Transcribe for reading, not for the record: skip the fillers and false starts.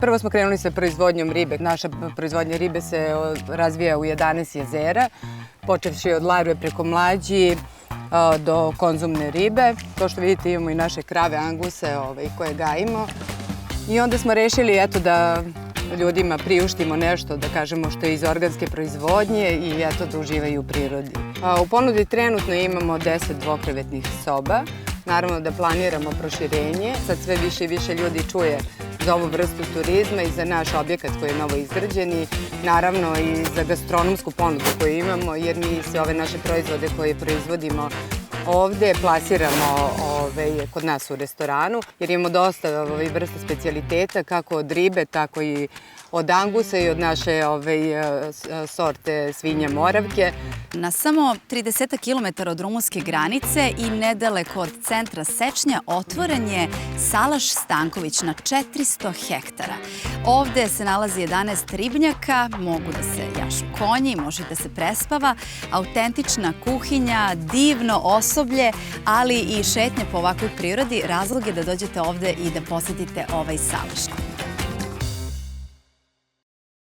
Prvo smo krenuli sa proizvodnjom ribe. Naša proizvodnja ribe se razvija u 11 jezera, počevši od larve preko mlađi do konzumne ribe. To što vidite, imamo i naše krave, anguse koje gajimo. I onda smo rešili da ljudima priuštimo nešto, da kažemo, što je iz organske proizvodnje i da uživaju u prirodi. U ponudi trenutno imamo 10 dvokrevetnih soba. Naravno da planiramo proširenje. Sad sve više i više ljudi čuje za ovu vrstu turizma i za naš objekat koji je novo izgrađen i naravno i za gastronomsku ponudu koju imamo, jer mi sve ove naše proizvode koje proizvodimo ovde plasiramo kod nas u restoranu, jer imamo dosta vrsta specijaliteta, kako od ribe, tako i od angusa i od naše sorte svinja moravke. Na samo 30 km od rumunske granice i nedaleko od centra Sečnja otvoren je Salaš Stanković na 400 hektara. Ovde se nalazi 11 ribnjaka, mogu da se jašu konji, može da se prespava, autentična kuhinja, divno osoblje, ali i šetnje po ovakvoj prirodi. Razlog je da dođete ovde i da posetite ovaj Salaš.